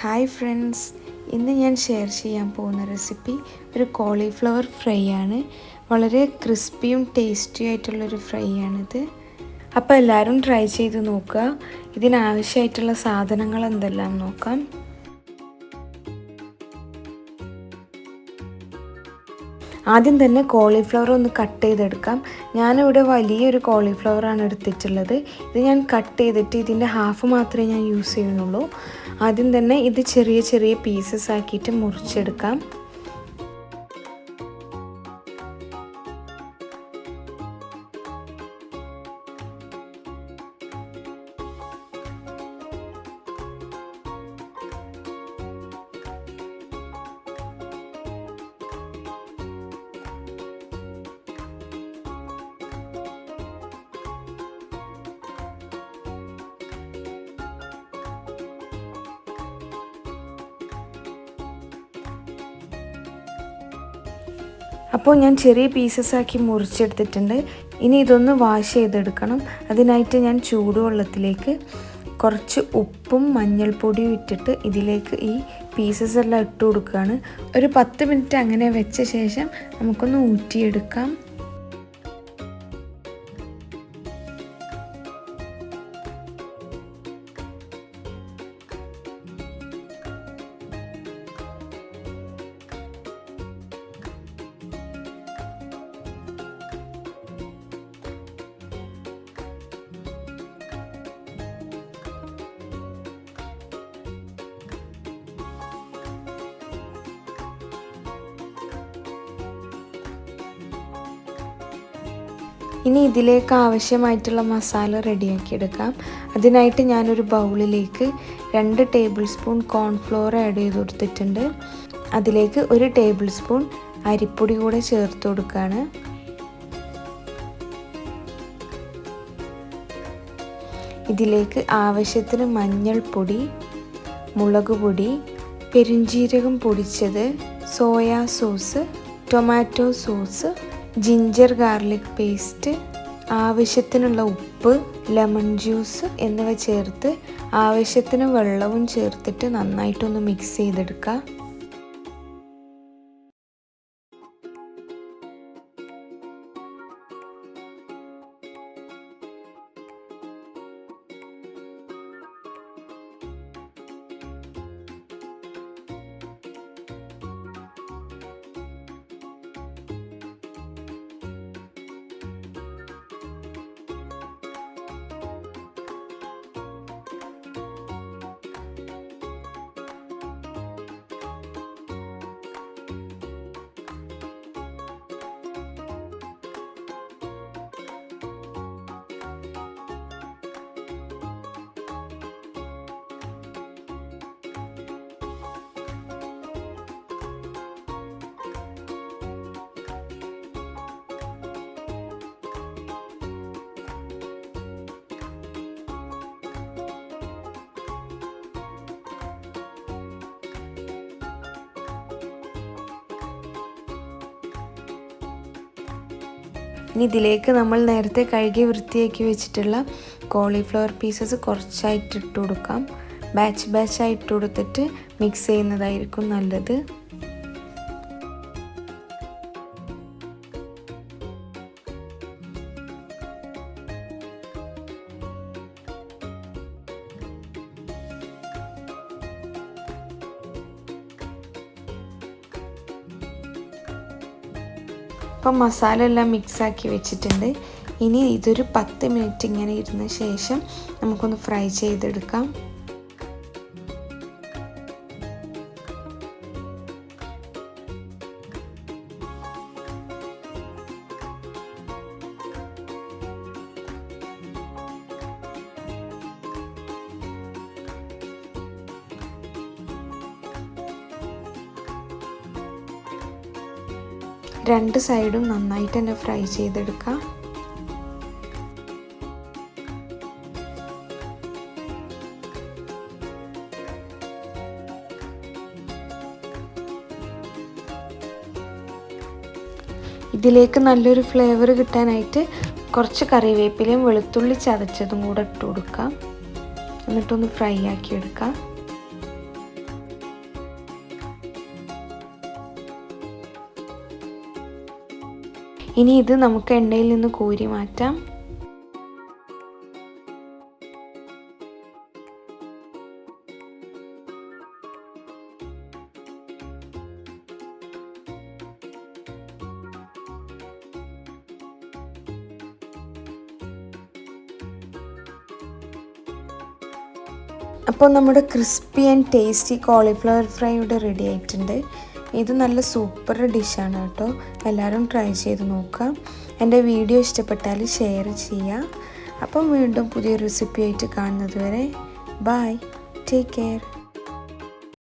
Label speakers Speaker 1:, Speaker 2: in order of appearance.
Speaker 1: Hi friends, ഇന്ന് ഞാൻ share ചെയ്യാൻ പോകുന്ന റെസിപ്പി ഒരു കോളിഫ്ലവർ ഫ്രൈ ആണ്. വളരെ ക്രിസ്പിയും ടേസ്റ്റിയും ആയിട്ടുള്ളൊരു ഫ്രൈ ആണിത്. അപ്പോൾ എല്ലാവരും ട്രൈ ചെയ്ത് നോക്കുക. ഇതിനാവശ്യമായിട്ടുള്ള സാധനങ്ങൾ എന്തെല്ലാം നോക്കാം. ആദ്യം തന്നെ കോളിഫ്ലവർ ഒന്ന് കട്ട് ചെയ്തെടുക്കാം. ഞാനിവിടെ വലിയൊരു കോളിഫ്ലവറാണ് എടുത്തിട്ടുള്ളത്. ഇത് ഞാൻ കട്ട് ചെയ്തിട്ട് ഇതിൻ്റെ ഹാഫ് മാത്രമേ ഞാൻ യൂസ് ചെയ്യുന്നുള്ളൂ. ആദ്യം തന്നെ ഇത് ചെറിയ ചെറിയ പീസസ് ആക്കിയിട്ട് മുറിച്ചെടുക്കാം. അപ്പോൾ ഞാൻ ചെറിയ പീസസ് ആക്കി മുറിച്ചെടുത്തിട്ടുണ്ട്. ഇനി ഇതൊന്ന് വാഷ് ചെയ്തെടുക്കണം. അതിനായിട്ട് ഞാൻ ചൂടുവെള്ളത്തിലേക്ക് കുറച്ച് ഉപ്പും മഞ്ഞൾപ്പൊടിയും ഇട്ടിട്ട് ഇതിലേക്ക് ഈ പീസസ് എല്ലാം ഇട്ട് കൊടുക്കുകയാണ്. ഒരു 10 മിനിറ്റ് അങ്ങനെ വെച്ച ശേഷം നമുക്കൊന്ന് ഊറ്റിയെടുക്കാം. ഇനി ഇതിലേക്ക് ആവശ്യമായിട്ടുള്ള മസാല റെഡിയാക്കി എടുക്കാം. അതിനായിട്ട് ഞാനൊരു ബൗളിലേക്ക് 2 ടേബിൾ സ്പൂൺ കോൺഫ്ലോർ ആഡ് ചെയ്ത് കൊടുത്തിട്ടുണ്ട്. അതിലേക്ക് 1 ടേബിൾ സ്പൂൺ അരിപ്പൊടി കൂടെ ചേർത്ത് കൊടുക്കുകയാണ്. ഇതിലേക്ക് ആവശ്യത്തിന് മഞ്ഞൾപ്പൊടി, മുളക് പൊടി, പെരുംജീരകം പൊടിച്ചത്, soya sauce, tomato sauce, ginger garlic paste, ആവശ്യത്തിനുള്ള ഉപ്പ്, ലെമൺ ജ്യൂസ് എന്നിവ ചേർത്ത് ആവശ്യത്തിന് വെള്ളവും ചേർത്തിട്ട് നന്നായിട്ടൊന്ന് മിക്സ് ചെയ്തെടുക്കുക. ഇനി ഇതിലേക്ക് നമ്മൾ നേരത്തെ കഴുകി വൃത്തിയാക്കി വെച്ചിട്ടുള്ള കോളിഫ്ലവർ പീസസ് കുറച്ചായിട്ട് ഇട്ട് കൊടുക്കാം. ബാച്ചായി ഇട്ട് കൊടുത്തിട്ട് മിക്സ് ചെയ്യുന്നതായിരിക്കും നല്ലത്. അപ്പം മസാല എല്ലാം മിക്സാക്കി വെച്ചിട്ടുണ്ട്. ഇനി ഇതൊരു 10 മിനിറ്റ് ഇങ്ങനെ ഇരുന്ന ശേഷം നമുക്കൊന്ന് ഫ്രൈ ചെയ്തെടുക്കാം. രണ്ട് സൈഡും നന്നായിട്ട് തന്നെ ഫ്രൈ ചെയ്തെടുക്കാം. ഇതിലേക്ക് നല്ലൊരു ഫ്ലേവർ കിട്ടാനായിട്ട് കുറച്ച് കറിവേപ്പിലയും വെളുത്തുള്ളി ചതച്ചതും കൂടെ ഇട്ട് കൊടുക്കാം. എന്നിട്ടൊന്ന് ഫ്രൈ ആക്കി എടുക്കാം. ഇനി ഇത് നമുക്ക് എണ്ണയിൽ നിന്ന് കോരി മാറ്റാം. അപ്പോൾ നമ്മുടെ crispy and tasty cauliflower fry ഇവിടെ റെഡി ആയിട്ടുണ്ട്. ഇത് നല്ല സൂപ്പർ ഡിഷാണ് കേട്ടോ. എല്ലാവരും ട്രൈ ചെയ്ത് നോക്കാം. എൻ്റെ വീഡിയോ ഇഷ്ടപ്പെട്ടാൽ ഷെയർ ചെയ്യുക. അപ്പം വീണ്ടും പുതിയ റെസിപ്പി ആയിട്ട് കാണുന്നത് വരെ ബൈ, ടേക്ക് കെയർ.